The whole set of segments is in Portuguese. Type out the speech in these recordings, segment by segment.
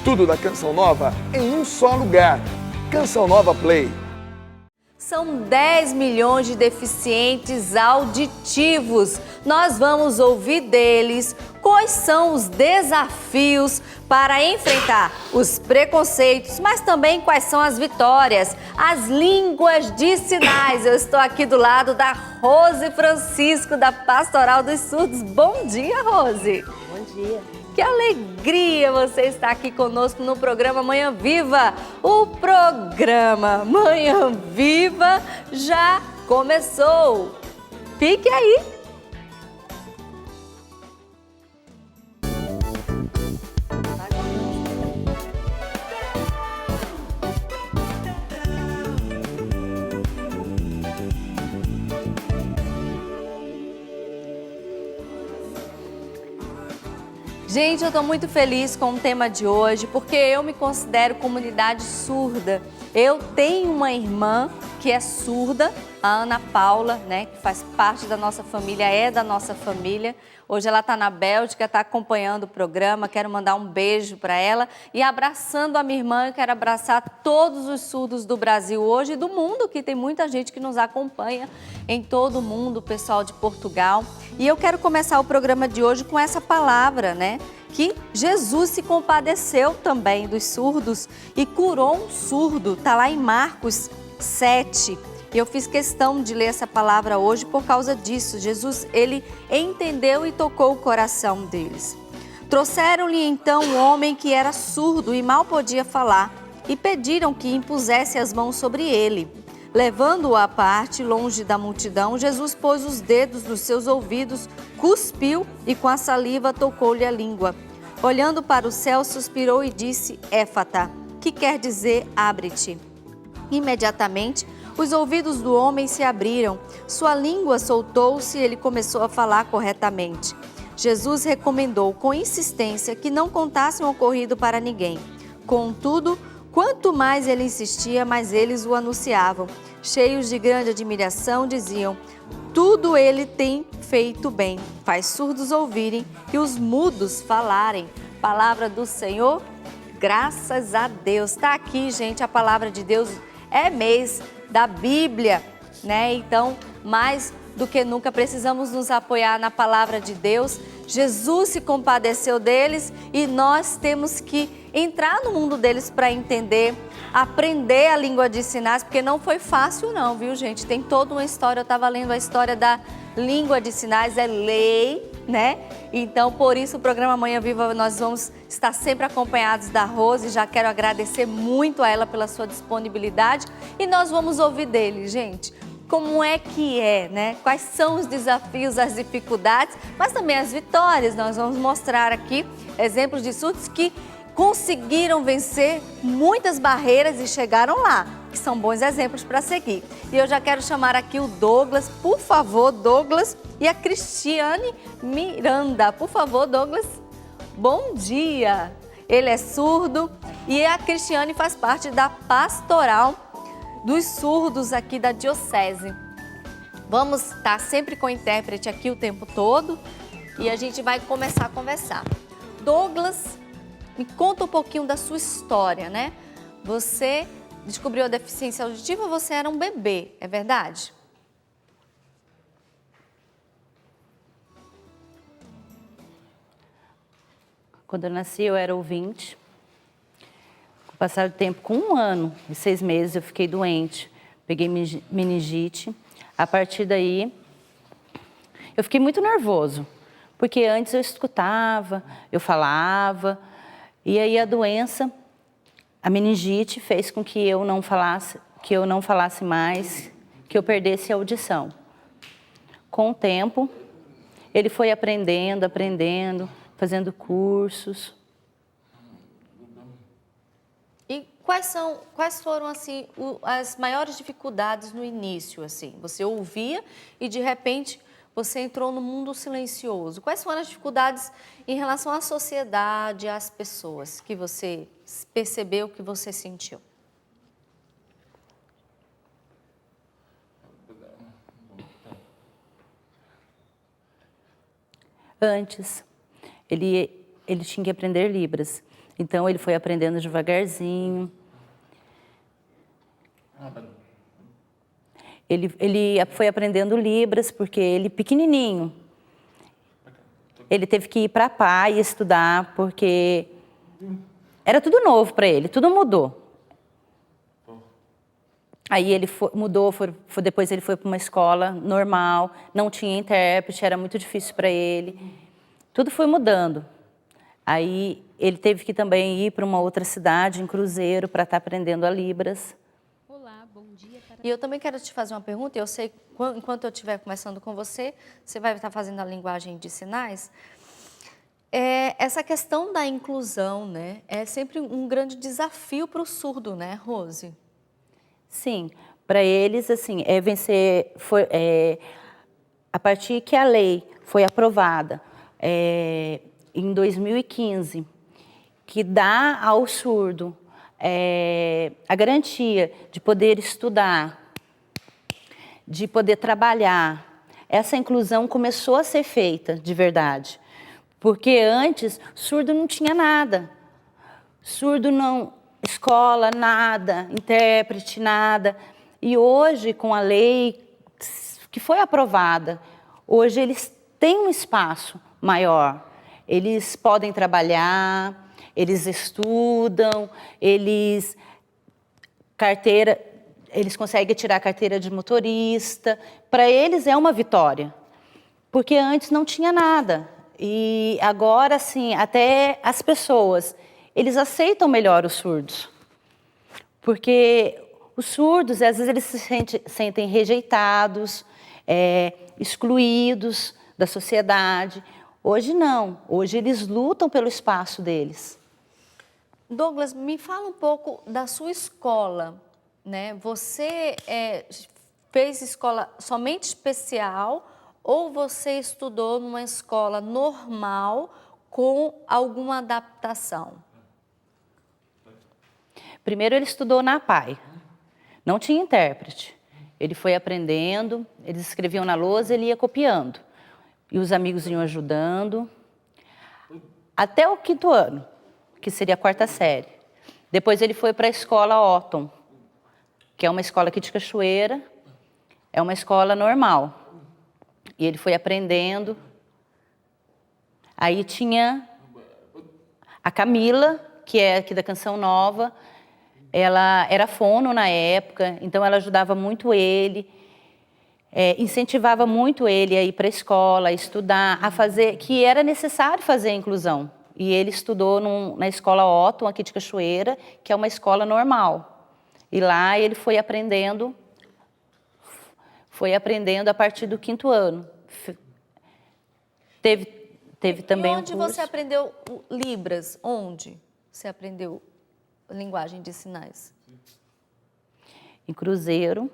Tudo da Canção Nova em um só lugar. Canção Nova Play. São 10 milhões de deficientes auditivos. Nós vamos ouvir deles quais são os desafios para enfrentar os preconceitos, mas também quais são as vitórias, as línguas de sinais. Eu estou aqui do lado da Rose Francisco, da Pastoral dos Surdos. Bom dia, Rose. Bom dia. Que alegria você estar aqui conosco no programa Manhã Viva. O programa Manhã Viva já começou. Fique aí. Gente, eu estou muito feliz com o tema de hoje, porque eu me considero comunidade surda. Eu tenho uma irmã que é surda, a Ana Paula, né, que faz parte da nossa família, é da nossa família. Hoje ela está na Bélgica, está acompanhando o programa, quero mandar um beijo para ela. E abraçando a minha irmã, eu quero abraçar todos os surdos do Brasil hoje e do mundo, que tem muita gente que nos acompanha em todo o mundo, o pessoal de Portugal. E eu quero começar o programa de hoje com essa palavra, né? Que Jesus se compadeceu também dos surdos e curou um surdo. Está lá em Marcos 7. E eu fiz questão de ler essa palavra hoje por causa disso. Jesus, ele entendeu e tocou o coração deles. Trouxeram-lhe então um homem que era surdo e mal podia falar e pediram que impusesse as mãos sobre ele. Levando-o à parte, longe da multidão, Jesus pôs os dedos nos seus ouvidos, cuspiu e com a saliva tocou-lhe a língua. Olhando para o céu, suspirou e disse, Éfata, que quer dizer, abre-te. Imediatamente, os ouvidos do homem se abriram, sua língua soltou-se e ele começou a falar corretamente. Jesus recomendou com insistência que não contassem o ocorrido para ninguém. Contudo, quanto mais ele insistia, mais eles o anunciavam. Cheios de grande admiração, diziam, tudo ele tem feito bem, faz surdos ouvirem e os mudos falarem. Palavra do Senhor, graças a Deus. Está aqui, gente, a palavra de Deus. É mês da Bíblia, né? Então, mais do que nunca, precisamos nos apoiar na palavra de Deus. Jesus se compadeceu deles e nós temos que entrar no mundo deles para entender, aprender a língua de sinais, porque não foi fácil não, viu, gente? Tem toda uma história, eu estava lendo a história da língua de sinais, é lei, né? Então, por isso, o programa Manhã Viva, nós vamos estar sempre acompanhados da Rose. Já quero agradecer muito a ela pela sua disponibilidade. E nós vamos ouvir dele, gente. Como é que é, né? Quais são os desafios, as dificuldades, mas também as vitórias. Nós vamos mostrar aqui exemplos de surdos que conseguiram vencer muitas barreiras e chegaram lá, que são bons exemplos para seguir. E eu já quero chamar aqui o Douglas, por favor, Douglas, e a Cristiane Miranda. Por favor, Douglas, bom dia. Ele é surdo e a Cristiane faz parte da Pastoral dos Surdos aqui da Diocese. Vamos estar sempre com o intérprete aqui o tempo todo e a gente vai começar a conversar. Douglas, me conta um pouquinho da sua história, né? Você descobriu a deficiência auditiva, você era um bebê, é verdade? Quando eu nasci, eu era ouvinte. Com o passar do tempo, com 1 ano e 6 meses, eu fiquei doente. Peguei meningite. A partir daí, eu fiquei muito nervoso. Porque antes eu escutava, eu falava. E aí a doença, a meningite, fez com que eu não falasse mais, que eu perdesse a audição. Com o tempo, ele foi aprendendo, fazendo cursos. E quais foram assim as maiores dificuldades no início, assim? Você ouvia e de repente você entrou no mundo silencioso. Quais foram as dificuldades em relação à sociedade, às pessoas que você percebeu, que você sentiu? Antes, ele tinha que aprender Libras. Então, ele foi aprendendo devagarzinho. Ele foi aprendendo Libras, porque ele, pequenininho, ele teve que ir para a PAI estudar, porque era tudo novo para ele, tudo mudou. Aí ele mudou, depois ele foi para uma escola normal, não tinha intérprete, era muito difícil para ele. Tudo foi mudando. Aí ele teve que também ir para uma outra cidade, em Cruzeiro, para estar aprendendo a Libras. Olá, bom dia. E eu também quero te fazer uma pergunta, eu sei, enquanto eu estiver conversando com você, você vai estar fazendo a linguagem de sinais. Essa questão da inclusão, né, é sempre um grande desafio para o surdo, né, Rose? Sim, para eles, assim, vencer, a partir que a lei foi aprovada em 2015, que dá ao surdo a garantia de poder estudar, de poder trabalhar, essa inclusão começou a ser feita de verdade. Porque antes, surdo não tinha nada. Surdo não, escola, nada, intérprete, nada. E hoje, com a lei que foi aprovada, hoje eles têm um espaço maior. Eles podem trabalhar, eles estudam, eles conseguem tirar a carteira de motorista. Para eles é uma vitória, porque antes não tinha nada. E agora, sim, até as pessoas, eles aceitam melhor os surdos. Porque os surdos, às vezes, eles se sentem rejeitados, excluídos da sociedade. Hoje não, hoje eles lutam pelo espaço deles. Douglas, me fala um pouco da sua escola, né? Você fez escola somente especial ou você estudou numa escola normal com alguma adaptação? Primeiro ele estudou na PAI, não tinha intérprete. Ele foi aprendendo, eles escreviam na lousa, ele ia copiando. E os amigos iam ajudando. Até o 5º ano, que seria a 4ª série. Depois ele foi para a escola Otton, que é uma escola aqui de Cachoeira, é uma escola normal. E ele foi aprendendo. Aí tinha a Camila, que é aqui da Canção Nova. Ela era fono na época, então ela ajudava muito ele, incentivava muito ele a ir para a escola, a estudar, a fazer, que era necessário fazer a inclusão. E ele estudou na escola Otton, aqui de Cachoeira, que é uma escola normal. E lá ele foi aprendendo a partir do 5º ano. Teve também e onde você aprendeu Libras? Onde você aprendeu linguagem de sinais? Em Cruzeiro.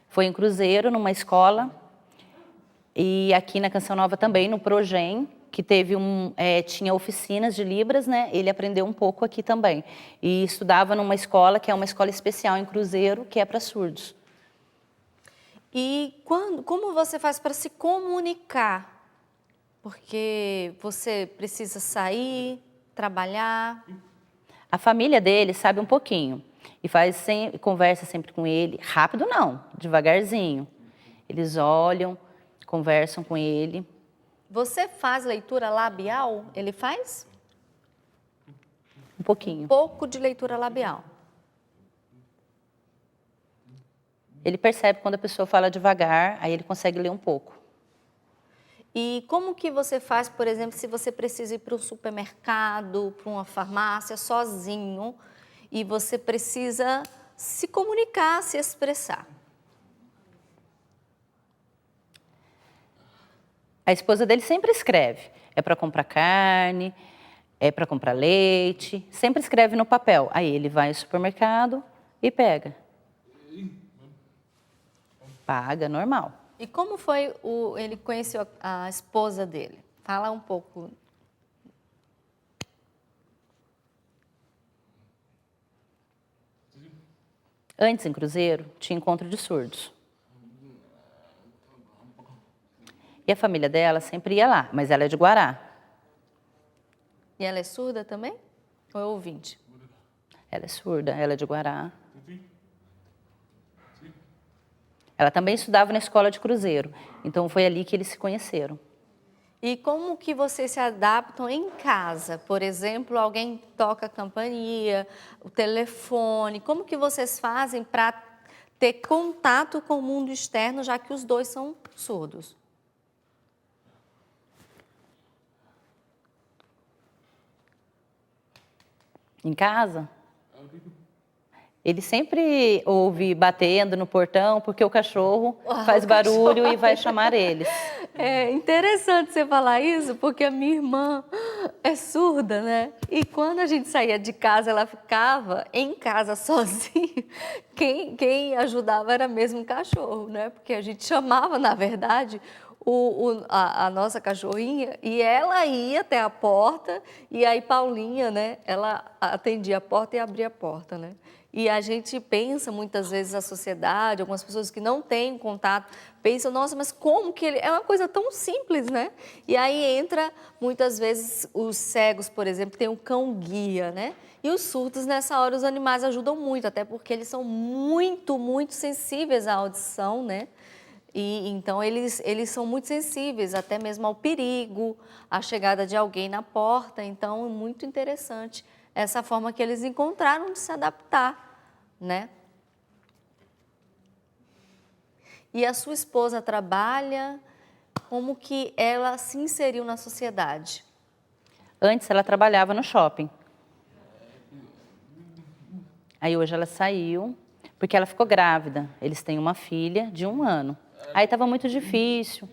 Foi em Cruzeiro, numa escola. E aqui na Canção Nova também, no Progem, que tinha oficinas de Libras, né? Ele aprendeu um pouco aqui também. E estudava numa escola, que é uma escola especial em Cruzeiro, que é para surdos. E como você faz para se comunicar? Porque você precisa sair, trabalhar. A família dele sabe um pouquinho. E conversa sempre com ele. Rápido não, devagarzinho. Eles olham, conversam com ele. Você faz leitura labial? Ele faz? Um pouquinho. Pouco de leitura labial. Ele percebe quando a pessoa fala devagar, aí ele consegue ler um pouco. E como que você faz, por exemplo, se você precisa ir para um supermercado, para uma farmácia sozinho, e você precisa se comunicar, se expressar? A esposa dele sempre escreve. É para comprar carne, é para comprar leite. Sempre escreve no papel. Aí ele vai ao supermercado e pega. Paga, normal. E como foi ele conheceu a esposa dele? Fala um pouco. Antes, em Cruzeiro, tinha encontro de surdos. E a família dela sempre ia lá, mas ela é de Guará. E ela é surda também? Ou é ouvinte? Ela é surda, ela é de Guará. Ela também estudava na escola de Cruzeiro, então foi ali que eles se conheceram. E como que vocês se adaptam em casa? Por exemplo, alguém toca a campainha, o telefone. Como que vocês fazem para ter contato com o mundo externo, já que os dois são surdos? Em casa, ele sempre ouve batendo no portão, porque o cachorro faz barulho e vai chamar eles. É interessante você falar isso, porque a minha irmã é surda, né? E quando a gente saía de casa, ela ficava em casa sozinha. Quem ajudava era mesmo o cachorro, né? Porque a gente chamava, na verdade, a nossa cachorrinha e ela ia até a porta e aí Paulinha, né? Ela atendia a porta e abria a porta, né? E a gente pensa, muitas vezes, a sociedade, algumas pessoas que não têm contato, pensam, nossa, mas como que ele... É uma coisa tão simples, né? E aí entra, muitas vezes, os cegos, por exemplo, tem um cão-guia, né? E os surdos, nessa hora, os animais ajudam muito, até porque eles são muito, muito sensíveis à audição, né? E então, eles são muito sensíveis, até mesmo ao perigo, à chegada de alguém na porta. Então, é muito interessante essa forma que eles encontraram de se adaptar, né? E a sua esposa trabalha, como que ela se inseriu na sociedade? Antes ela trabalhava no shopping. Aí hoje ela saiu, porque ela ficou grávida. Eles têm uma filha de 1 ano. Aí estava muito difícil,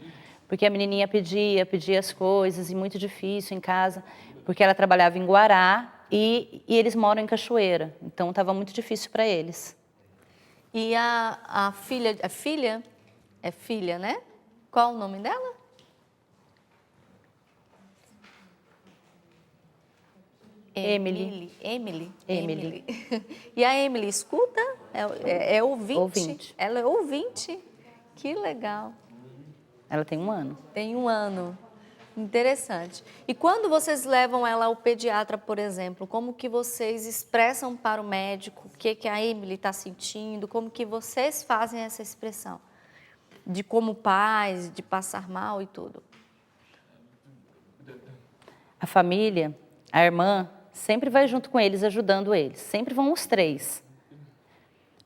porque a menininha pedia as coisas, e muito difícil em casa, porque ela trabalhava em Guará e eles moram em Cachoeira, então estava muito difícil para eles. E a filha, é filha, né? Qual o nome dela? Emily. Emily. E a Emily escuta? É ouvinte? Ouvinte. Ela é ouvinte? Que legal. Ela tem 1 ano. Tem 1 ano. Interessante. E quando vocês levam ela ao pediatra, por exemplo, como que vocês expressam para o médico o que a Emily está sentindo? Como que vocês fazem essa expressão? De como pais, de passar mal e tudo. A família, a irmã, sempre vai junto com eles, ajudando eles. Sempre vão os 3.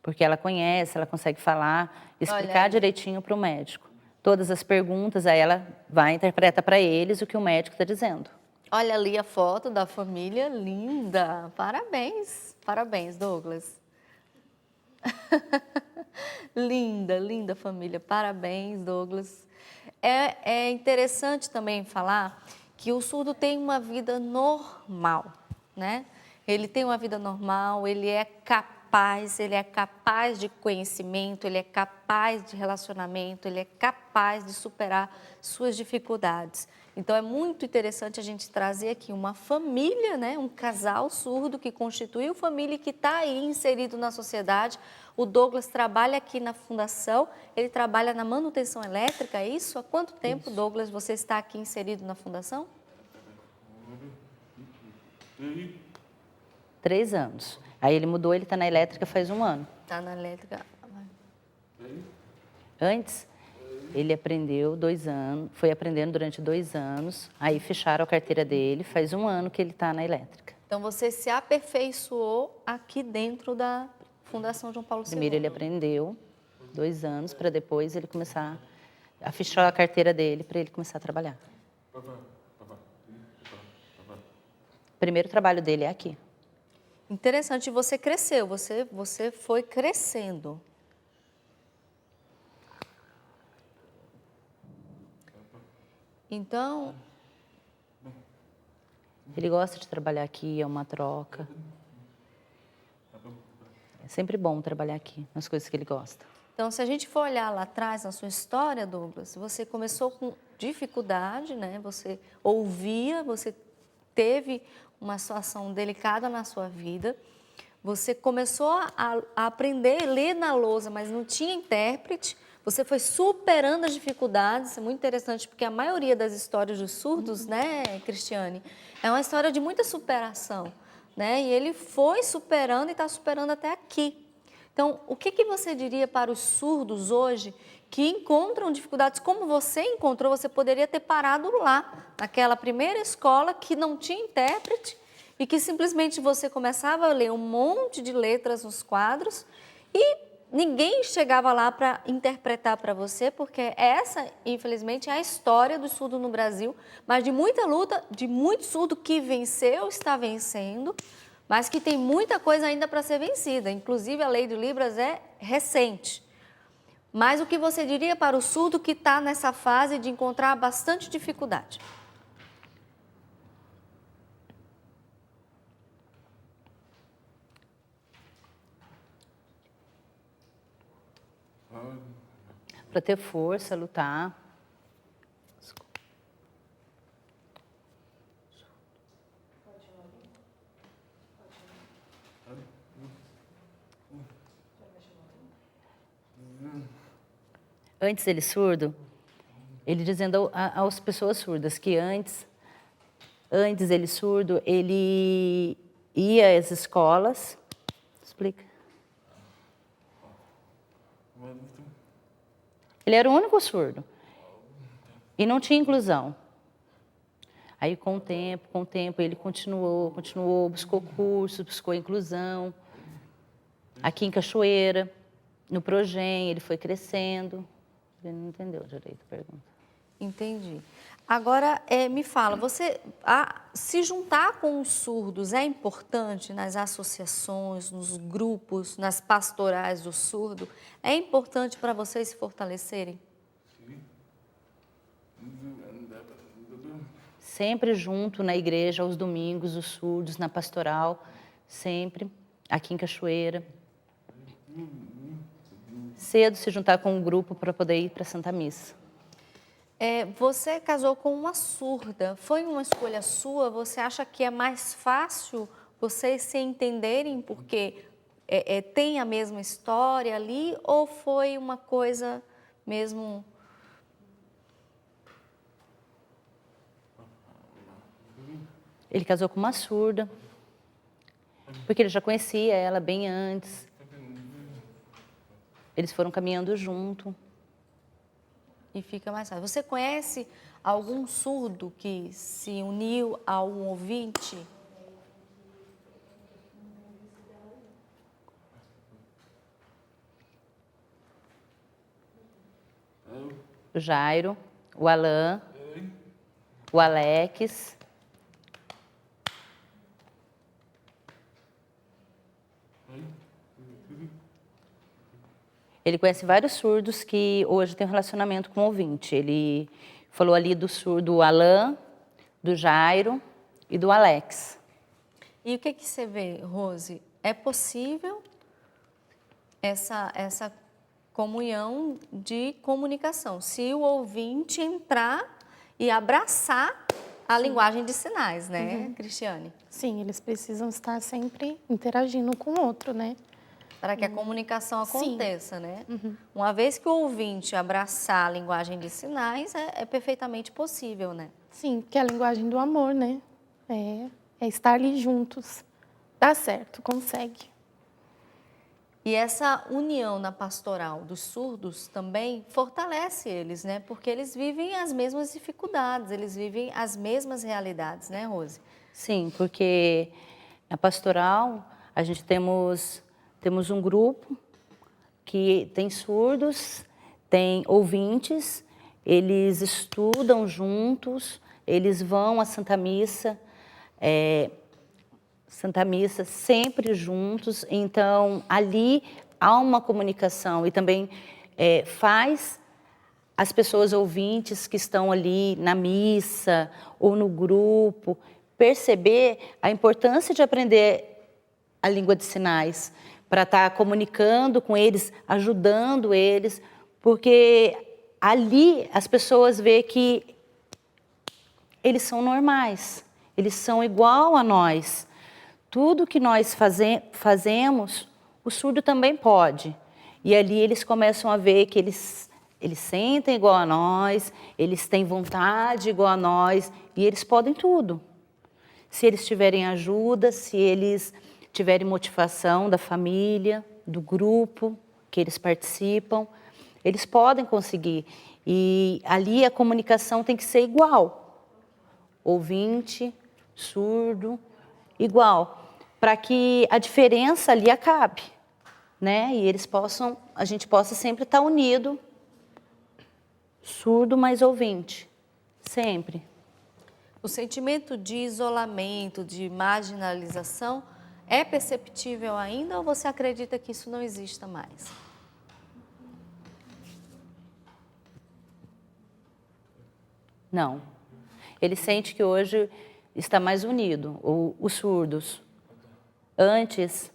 Porque ela conhece, ela consegue falar, explicar direitinho para o médico. Todas as perguntas, aí ela vai e interpreta para eles o que o médico está dizendo. Olha ali a foto da família, linda. Parabéns. Parabéns, Douglas. Linda, linda família. Parabéns, Douglas. É interessante também falar que o surdo tem uma vida normal, né? Ele tem uma vida normal, ele é capaz de conhecimento, ele é capaz de relacionamento, ele é capaz de superar suas dificuldades. Então, é muito interessante a gente trazer aqui uma família, né? Um casal surdo que constitui uma família que está aí inserido na sociedade. O Douglas trabalha aqui na fundação, ele trabalha na manutenção elétrica, é isso? Há quanto tempo, Douglas, você está aqui inserido na fundação? 3 anos. Aí ele mudou, ele está na elétrica faz 1 ano. Está na elétrica. Antes, ele aprendeu 2 anos, foi aprendendo durante 2 anos, aí fecharam a carteira dele, faz 1 ano que ele está na elétrica. Então, você se aperfeiçoou aqui dentro da Fundação João Paulo II. Primeiro ele aprendeu 2 anos, para depois ele começar a fechar a carteira dele, para ele começar a trabalhar. O primeiro trabalho dele é aqui. Interessante, você cresceu, você foi crescendo. Então... Ele gosta de trabalhar aqui, é uma troca. É sempre bom trabalhar aqui, nas coisas que ele gosta. Então, se a gente for olhar lá atrás na sua história, Douglas, você começou com dificuldade, né? Você ouvia, você teve uma situação delicada na sua vida, você começou a aprender a ler na lousa, mas não tinha intérprete, você foi superando as dificuldades. É muito interessante porque a maioria das histórias dos surdos, né, Cristiane, é uma história de muita superação, né? E ele foi superando e está superando até aqui. Então, o que você diria para os surdos hoje que encontram dificuldades como você encontrou? Você poderia ter parado lá, naquela primeira escola que não tinha intérprete e que simplesmente você começava a ler um monte de letras nos quadros e ninguém chegava lá para interpretar para você, porque essa, infelizmente, é a história do surdo no Brasil, mas de muita luta, de muito surdo que venceu, está vencendo, mas que tem muita coisa ainda para ser vencida. Inclusive, a lei do Libras é recente. Mas o que você diria para o surdo que está nessa fase de encontrar bastante dificuldade? Para ter força, lutar. Antes ele surdo, ele dizendo às pessoas surdas que antes ele surdo, ele ia às escolas. Explica. Ele era o único surdo e não tinha inclusão. Aí com o tempo ele continuou, buscou cursos, buscou inclusão. Aqui em Cachoeira, no Progen, ele foi crescendo. Ele não entendeu direito a pergunta. Entendi. Agora, me fala, se juntar com os surdos é importante nas associações, nos grupos, nas pastorais do surdo? É importante para vocês se fortalecerem? Sempre junto na igreja, aos domingos, os surdos, na pastoral, sempre, aqui em Cachoeira. Cedo se juntar com um grupo para poder ir para a Santa Missa. Você casou com uma surda, foi uma escolha sua? Você acha que é mais fácil vocês se entenderem porque tem a mesma história ali, ou foi uma coisa mesmo... Ele casou com uma surda, porque ele já conhecia ela bem antes. Eles foram caminhando junto. E fica mais fácil. Você conhece algum surdo que se uniu a um ouvinte? O Jairo, o Alan, o Alex. Ele conhece vários surdos que hoje têm um relacionamento com o ouvinte. Ele falou ali do surdo Alan, do Jairo e do Alex. E o que você vê, Rose? É possível essa comunhão de comunicação, se o ouvinte entrar e abraçar a linguagem de sinais, né, Cristiane? Sim, eles precisam estar sempre interagindo com o outro, né? Para que a comunicação aconteça, né? Uma vez que o ouvinte abraçar a linguagem de sinais, é perfeitamente possível, né? Sim, que é a linguagem do amor, né? É estar ali juntos. Dá certo, consegue. E essa união na pastoral dos surdos também fortalece eles, né? Porque eles vivem as mesmas dificuldades, eles vivem as mesmas realidades, né, Rose? Sim, porque na pastoral a gente temos um grupo que tem surdos, tem ouvintes, eles estudam juntos, eles vão à Santa Missa sempre juntos, então ali há uma comunicação e também faz as pessoas ouvintes que estão ali na missa ou no grupo perceber a importância de aprender a língua de sinais, para estar comunicando com eles, ajudando eles, porque ali as pessoas veem que eles são normais, eles são igual a nós. Tudo que nós fazemos, o surdo também pode. E ali eles começam a ver que eles Eles sentem igual a nós, eles têm vontade igual a nós e eles podem tudo. Se eles tiverem ajuda, se eles tiverem motivação da família, do grupo que eles participam, eles podem conseguir. E ali a comunicação tem que ser igual. Ouvinte, surdo, igual. Para que a diferença ali acabe, né? E a gente possa sempre estar unido, surdo mais ouvinte, sempre. O sentimento de isolamento, de marginalização, é perceptível ainda ou você acredita que isso não exista mais? Não. Ele sente que hoje está mais unido, os surdos. Antes,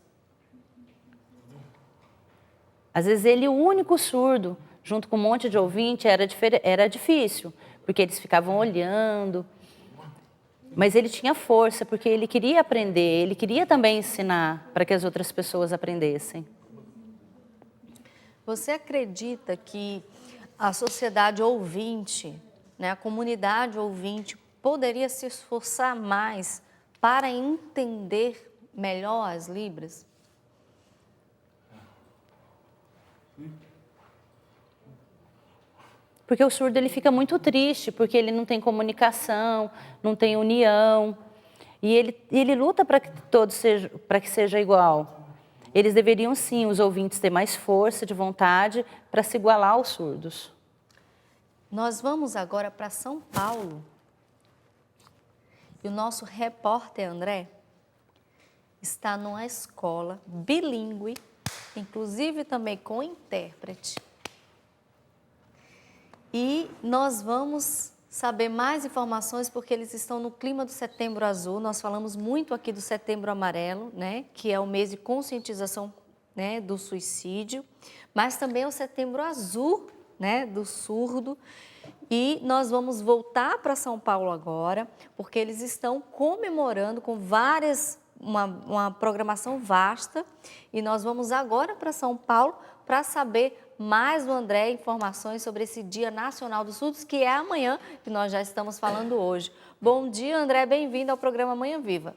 às vezes ele, o único surdo, junto com um monte de ouvinte, era difícil, porque eles ficavam olhando. Mas ele tinha força, porque ele queria aprender, ele queria também ensinar para que as outras pessoas aprendessem. Você acredita que a sociedade ouvinte, né, a comunidade ouvinte, poderia se esforçar mais para entender melhor as Libras? Porque o surdo ele fica muito triste, porque ele não tem comunicação, não tem união. E ele luta para que seja igual. Eles deveriam sim, os ouvintes, ter mais força de vontade para se igualar aos surdos. Nós vamos agora para São Paulo. E o nosso repórter André está numa escola bilíngue, inclusive também com intérprete. E nós vamos saber mais informações porque eles estão no clima do Setembro Azul. Nós falamos muito aqui do Setembro Amarelo, né, que é o mês de conscientização, né, do suicídio, mas também é o Setembro Azul, né, do surdo. E nós vamos voltar para São Paulo agora, porque eles estão comemorando com uma programação vasta. E nós vamos agora para São Paulo para saber mais do André informações sobre esse Dia Nacional dos Surdos, que é amanhã, que nós já estamos falando hoje. Bom dia, André, bem-vindo ao programa Manhã Viva.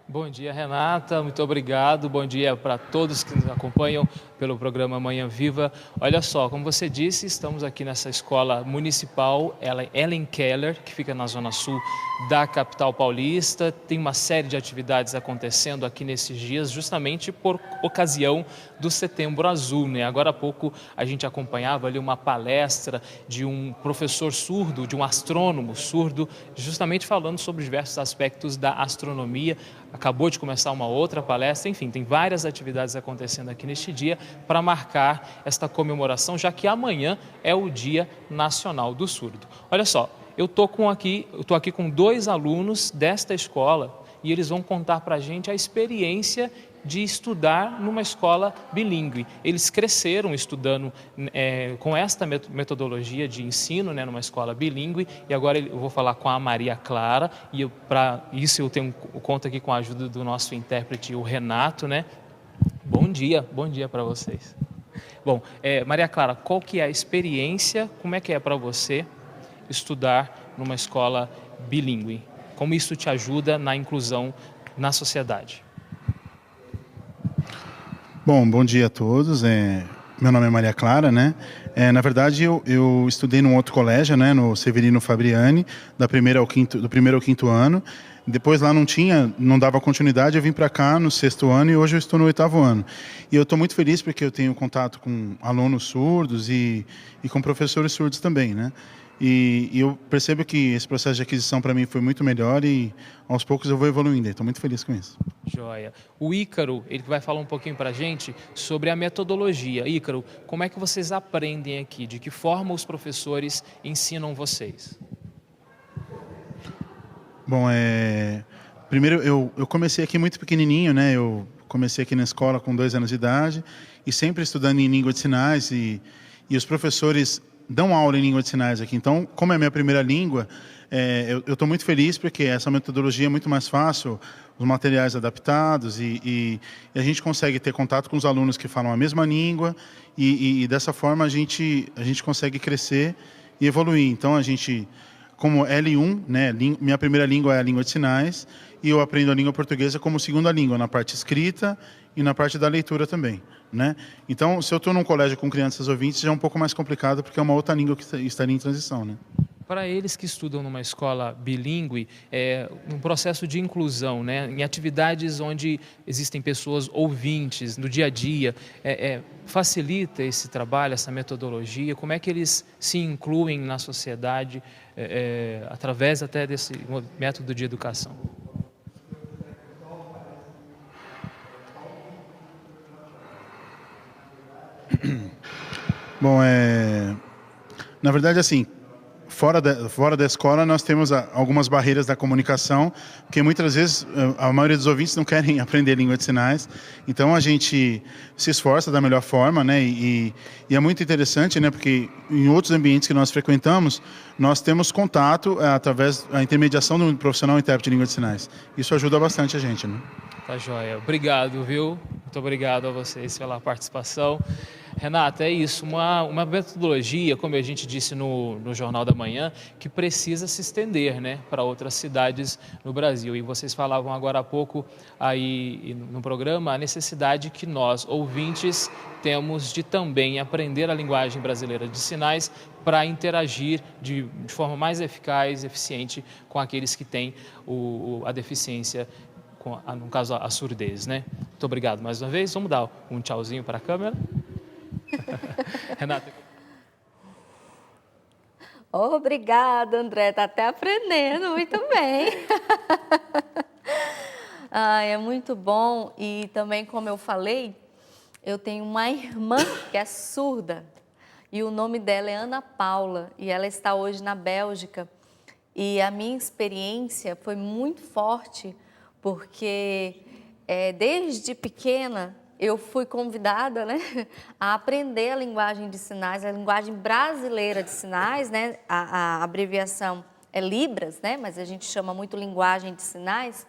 Bom dia, Renata, muito obrigado. Bom dia para todos que nos acompanham pelo programa Manhã Viva. Olha só, como você disse, estamos aqui nessa escola municipal Ellen Keller, que fica na zona sul da capital paulista. Tem uma série de atividades acontecendo aqui nesses dias, justamente por ocasião do Setembro Azul, né? Agora há pouco a gente acompanhava ali uma palestra de um professor surdo, de um astrônomo surdo, justamente falando sobre diversos aspectos da astronomia. Acabou de começar uma outra palestra, enfim, tem várias atividades acontecendo aqui neste dia para marcar esta comemoração, já que amanhã é o Dia Nacional do Surdo. Olha só, eu estou aqui com 2 alunos desta escola e eles vão contar para a gente a experiência de estudar numa escola bilíngue. Eles cresceram estudando com esta metodologia de ensino, né, numa escola bilíngue, e agora eu vou falar com a Maria Clara, e para isso eu conto aqui com a ajuda do nosso intérprete, o Renato, né? Bom dia para vocês. Bom, Maria Clara, qual que é a experiência, como é que é para você estudar numa escola bilíngue? Como isso te ajuda na inclusão na sociedade? Bom dia a todos. Meu nome é Maria Clara, né? Na verdade, eu estudei num outro colégio, né? No Severino Fabriani, do primeiro ao quinto ano. Depois lá não dava continuidade, eu vim para cá no 6º ano e hoje eu estou no 8º ano. E eu estou muito feliz porque eu tenho contato com alunos surdos e com professores surdos também, né? E eu percebo que esse processo de aquisição para mim foi muito melhor e aos poucos eu vou evoluindo. Estou muito feliz com isso. Joia. O Ícaro, ele vai falar um pouquinho para a gente sobre a metodologia. Ícaro, como é que vocês aprendem aqui? De que forma os professores ensinam vocês? Bom, primeiro eu comecei aqui muito pequenininho, né? Eu comecei aqui na escola com 2 anos de idade e sempre estudando em língua de sinais e os professores dão aula em língua de sinais aqui. Então, como é a minha primeira língua, eu estou muito feliz porque essa metodologia é muito mais fácil, os materiais adaptados e a gente consegue ter contato com os alunos que falam a mesma língua e dessa forma a gente consegue crescer e evoluir. Então, a gente, como L1, né, minha primeira língua é a língua de sinais e eu aprendo a língua portuguesa como segunda língua, na parte escrita e na parte da leitura também, né? Então, se eu estou num colégio com crianças ouvintes, já é um pouco mais complicado, porque é uma outra língua que estaria em transição, né? Para eles que estudam numa escola bilíngue, um processo de inclusão, né, em atividades onde existem pessoas ouvintes no dia a dia, facilita esse trabalho, essa metodologia? Como é que eles se incluem na sociedade através até desse método de educação? Bom, na verdade, assim, fora da escola nós temos algumas barreiras da comunicação, porque muitas vezes a maioria dos ouvintes não querem aprender língua de sinais, então a gente se esforça da melhor forma, né? E é muito interessante, né? Porque em outros ambientes que nós frequentamos, nós temos contato através da intermediação do profissional intérprete de língua de sinais. Isso ajuda bastante a gente, né? Tá joia. Obrigado, viu? Muito obrigado a vocês pela participação. Renata, é isso, uma metodologia, como a gente disse no Jornal da Manhã, que precisa se estender, né, para outras cidades no Brasil. E vocês falavam agora há pouco aí no programa a necessidade que nós, ouvintes, temos de também aprender a linguagem brasileira de sinais para interagir de forma mais eficaz e eficiente com aqueles que têm a deficiência, no caso a surdez, né? Muito obrigado mais uma vez. Vamos dar um tchauzinho para a câmera. Renata. Obrigada, André. Está até aprendendo muito bem. É muito bom. E também, como eu falei, eu tenho uma irmã que é surda. E o nome dela é Ana Paula. E ela está hoje na Bélgica. E a minha experiência foi muito forte, porque desde pequena eu fui convidada, né, a aprender a linguagem de sinais, a linguagem brasileira de sinais, né, a abreviação é Libras, né, mas a gente chama muito linguagem de sinais.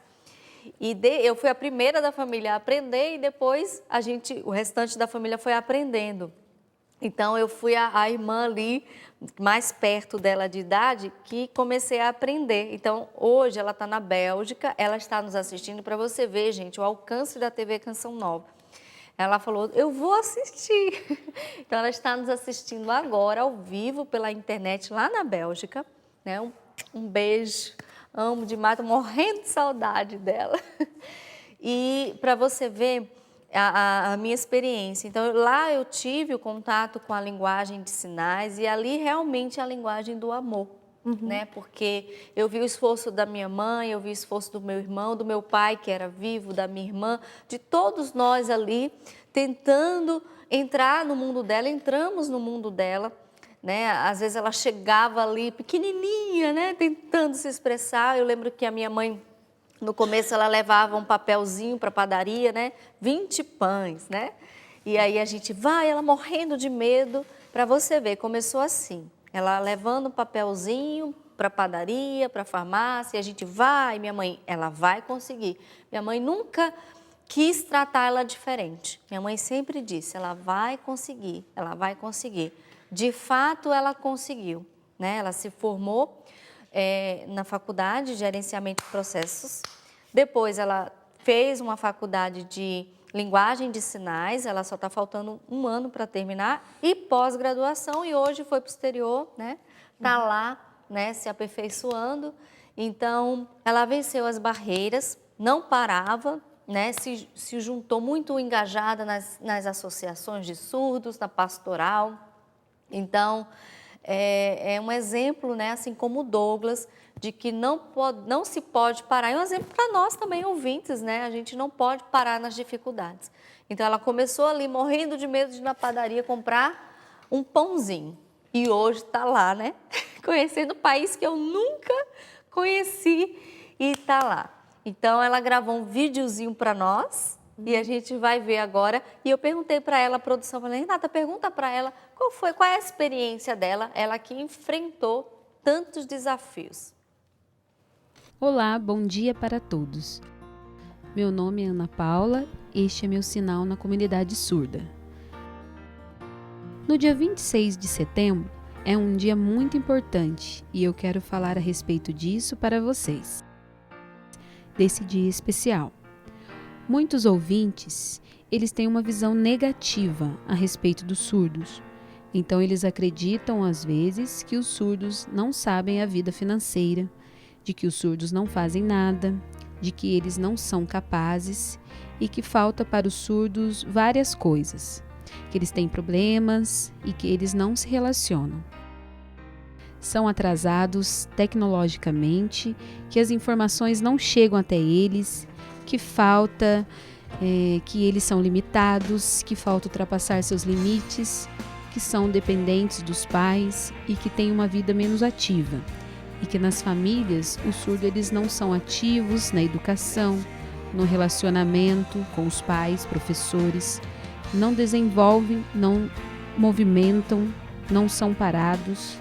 E eu fui a primeira da família a aprender e depois o restante da família foi aprendendo. Então, eu fui a irmã ali, mais perto dela de idade, que comecei a aprender. Então, hoje ela está na Bélgica, ela está nos assistindo, para você ver, gente, o alcance da TV Canção Nova. Ela falou, eu vou assistir. Então, ela está nos assistindo agora, ao vivo, pela internet, lá na Bélgica. Né? Um beijo, amo demais, estou morrendo de saudade dela. E para você ver a minha experiência. Então, lá eu tive o contato com a linguagem de sinais e ali realmente a linguagem do amor. Né? Porque eu vi o esforço da minha mãe, eu vi o esforço do meu irmão, do meu pai que era vivo, da minha irmã, de todos nós ali tentando entrar no mundo dela, entramos no mundo dela, né? Às vezes ela chegava ali pequenininha, né? Tentando se expressar. Eu lembro que a minha mãe, no começo, ela levava um papelzinho para a padaria, né? 20 pães, né? E aí a gente vai, ela morrendo de medo, para você ver, começou assim. Ela levando um papelzinho para a padaria, para a farmácia, e a gente vai, minha mãe, ela vai conseguir. Minha mãe nunca quis tratar ela diferente. Minha mãe sempre disse, ela vai conseguir, ela vai conseguir. De fato, ela conseguiu, né? Ela se formou na faculdade de gerenciamento de processos. Depois, ela fez uma faculdade de linguagem de sinais, ela só está faltando um ano para terminar, e pós-graduação, e hoje foi para o exterior, né? Está lá, né, se aperfeiçoando. Então, ela venceu as barreiras, não parava, né? Se juntou muito engajada nas associações de surdos, na pastoral. Então, é um exemplo, né, assim como o Douglas, de que não se pode parar. É um exemplo para nós também, ouvintes, né? A gente não pode parar nas dificuldades. Então, ela começou ali morrendo de medo de ir na padaria comprar um pãozinho. E hoje está lá, né? Conhecendo o país que eu nunca conheci e está lá. Então, ela gravou um videozinho para nós, E a gente vai ver agora. E eu perguntei para ela, a produção, falei, Renata, pergunta para ela qual é a experiência dela, ela que enfrentou tantos desafios. Olá, bom dia para todos. Meu nome é Ana Paula, este é meu sinal na comunidade surda. No dia 26 de setembro é um dia muito importante e eu quero falar a respeito disso para vocês. Desse dia especial. Muitos ouvintes, eles têm uma visão negativa a respeito dos surdos. Então eles acreditam às vezes que os surdos não sabem a vida financeira, de que os surdos não fazem nada, de que eles não são capazes e que falta para os surdos várias coisas, que eles têm problemas e que eles não se relacionam. São atrasados tecnologicamente, que as informações não chegam até eles, que falta, que eles são limitados, que falta ultrapassar seus limites, que são dependentes dos pais e que têm uma vida menos ativa. E que nas famílias os surdos eles não são ativos na educação, no relacionamento com os pais, professores, não desenvolvem, não movimentam, não são parados.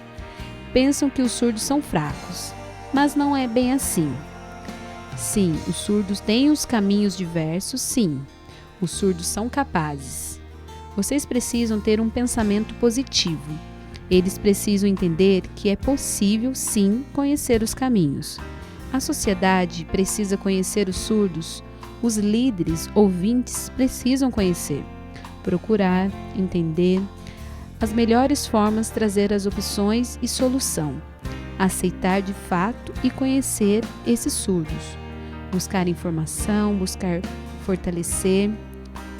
Pensam que os surdos são fracos, mas não é bem assim. Sim, os surdos têm os caminhos diversos, sim. Os surdos são capazes. Vocês precisam ter um pensamento positivo. Eles precisam entender que é possível, sim, conhecer os caminhos. A sociedade precisa conhecer os surdos. Os líderes, ouvintes, precisam conhecer, procurar, entender as melhores formas, trazer as opções e solução, aceitar de fato e conhecer esses surdos, buscar informação, buscar fortalecer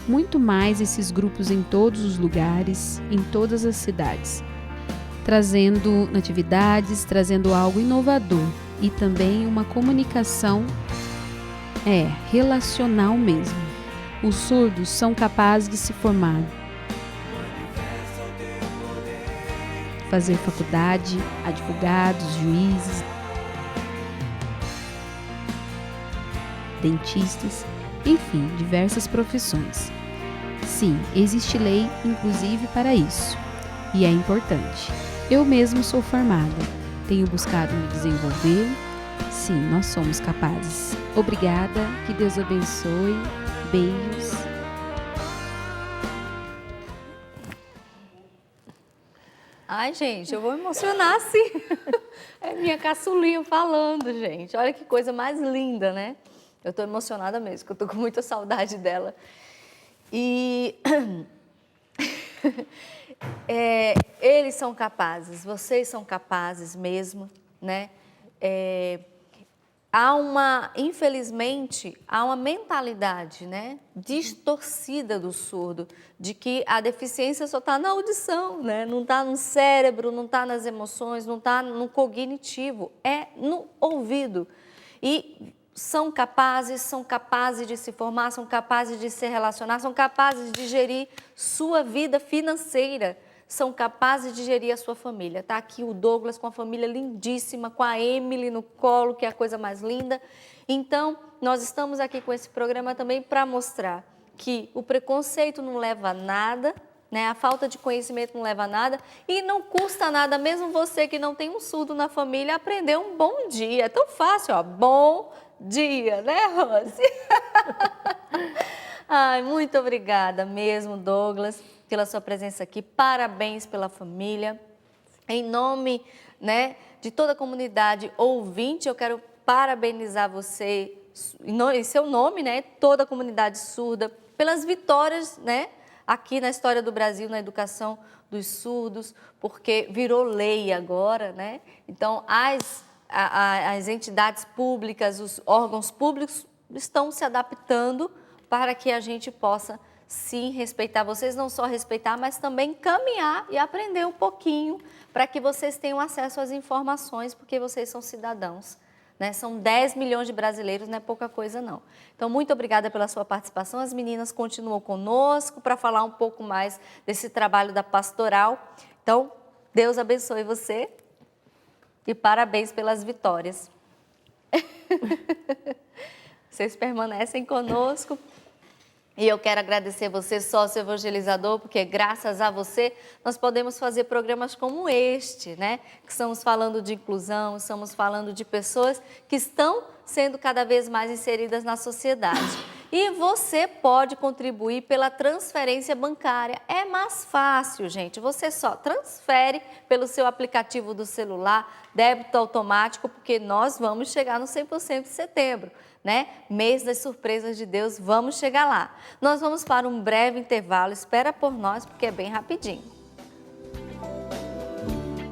muito mais esses grupos em todos os lugares, em todas as cidades, trazendo atividades, trazendo algo inovador e também uma comunicação relacional mesmo. Os surdos são capazes de se formar, fazer faculdade, advogados, juízes, dentistas, enfim, diversas profissões. Sim, existe lei, inclusive, para isso. E é importante. Eu mesmo sou formada, tenho buscado me desenvolver. Sim, nós somos capazes. Obrigada, que Deus abençoe. Beijos. Ai, gente, eu vou emocionar sim. É minha caçulinha falando, gente. Olha que coisa mais linda, né? Eu tô emocionada mesmo, porque eu tô com muita saudade dela. E eles são capazes, vocês são capazes mesmo, né? Infelizmente, há uma mentalidade, né, distorcida do surdo, de que a deficiência só está na audição, né? Não está no cérebro, não está nas emoções, não está no cognitivo, é no ouvido. E são capazes de se formar, são capazes de se relacionar, são capazes de gerir sua vida financeira, são capazes de gerir a sua família. Está aqui o Douglas com a família lindíssima, com a Emily no colo, que é a coisa mais linda. Então, nós estamos aqui com esse programa também para mostrar que o preconceito não leva a nada, né? A falta de conhecimento não leva a nada e não custa nada, mesmo você que não tem um surdo na família, aprender um bom dia. É tão fácil, ó, bom dia, né, Rose? Ai, muito obrigada mesmo, Douglas, pela sua presença aqui. Parabéns pela família. Em nome, né, de toda a comunidade ouvinte, eu quero parabenizar você, em seu nome, né, toda a comunidade surda, pelas vitórias, né, aqui na história do Brasil, na educação dos surdos, porque virou lei agora, né? Então, as entidades públicas, os órgãos públicos estão se adaptando para que a gente possa, sim, respeitar vocês, não só respeitar, mas também caminhar e aprender um pouquinho para que vocês tenham acesso às informações, porque vocês são cidadãos, né? São 10 milhões de brasileiros, não é pouca coisa não. Então, muito obrigada pela sua participação. As meninas continuam conosco para falar um pouco mais desse trabalho da pastoral. Então, Deus abençoe você e parabéns pelas vitórias. Vocês permanecem conosco. E eu quero agradecer você, sócio evangelizador, porque graças a você nós podemos fazer programas como este, né? Que estamos falando de inclusão, estamos falando de pessoas que estão sendo cada vez mais inseridas na sociedade. E você pode contribuir pela transferência bancária. É mais fácil, gente. Você só transfere pelo seu aplicativo do celular, débito automático, porque nós vamos chegar no 100% de setembro. Né? Mês das surpresas de Deus, vamos chegar lá. Nós vamos para um breve intervalo, espera por nós porque é bem rapidinho.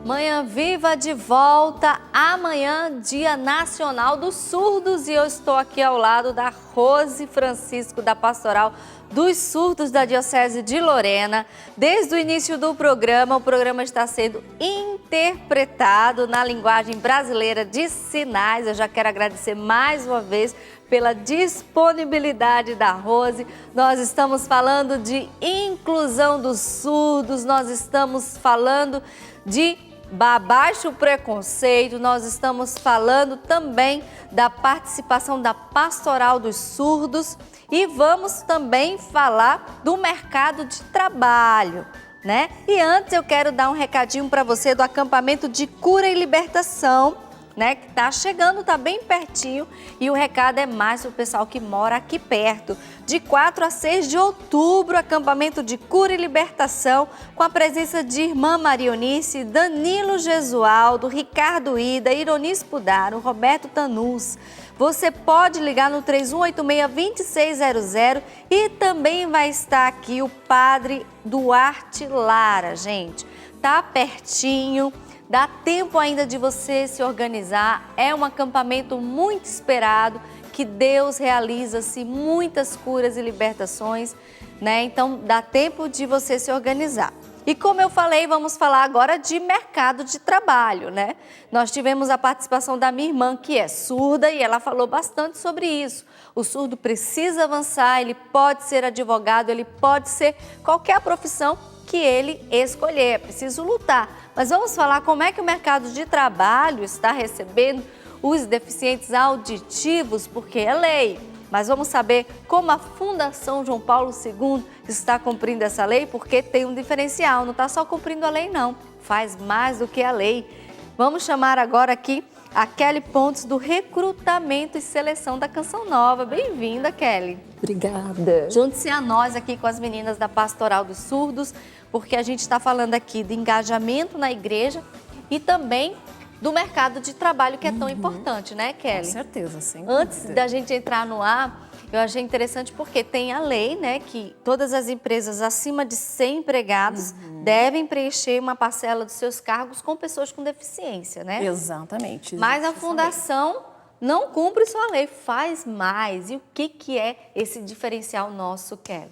Manhã Viva de volta, amanhã, Dia Nacional dos Surdos, e eu estou aqui ao lado da Rose Francisco, da Pastoral dos Surdos da Diocese de Lorena. Desde o início do programa, o programa está sendo interpretado na linguagem brasileira de sinais. Eu já quero agradecer mais uma vez pela disponibilidade da Rose. Nós estamos falando de inclusão dos surdos, nós estamos falando de abaixo o preconceito, nós estamos falando também da participação da Pastoral dos Surdos e vamos também falar do mercado de trabalho, né? E antes eu quero dar um recadinho para você do acampamento de cura e libertação, né? Que tá chegando, tá bem pertinho, e o recado é mais para o pessoal que mora aqui perto. De 4 a 6 de outubro, acampamento de cura e libertação, com a presença de Irmã Marionice, Danilo Gesualdo, Ricardo Ida, Ironis Pudaro, Roberto Tanus. Você pode ligar no 3186-2600 e também vai estar aqui o Padre Duarte Lara, gente. Tá pertinho. Dá tempo ainda de você se organizar, é um acampamento muito esperado, que Deus realiza-se muitas curas e libertações, né? Então dá tempo de você se organizar. E como eu falei, vamos falar agora de mercado de trabalho, né? Nós tivemos a participação da minha irmã, que é surda, e ela falou bastante sobre isso. O surdo precisa avançar, ele pode ser advogado, ele pode ser qualquer profissão que ele escolher, é preciso lutar. Mas vamos falar como é que o mercado de trabalho está recebendo os deficientes auditivos, porque é lei. Mas vamos saber como a Fundação João Paulo II está cumprindo essa lei, porque tem um diferencial, não está só cumprindo a lei não, faz mais do que a lei. Vamos chamar agora aqui a Kelly Pontes, do recrutamento e seleção da Canção Nova. Bem-vinda, Kelly. Obrigada. Junte-se a nós aqui com as meninas da Pastoral dos Surdos, porque a gente está falando aqui de engajamento na igreja e também do mercado de trabalho, que é tão importante, né, Kelly? Com certeza, sim. Antes da gente entrar no ar, eu achei interessante porque tem a lei, né, que todas as empresas acima de 100 empregados devem preencher uma parcela dos seus cargos com pessoas com deficiência, né? Exatamente. Mas a fundação não cumpre sua lei, faz mais. E o que é esse diferencial nosso, Kelly?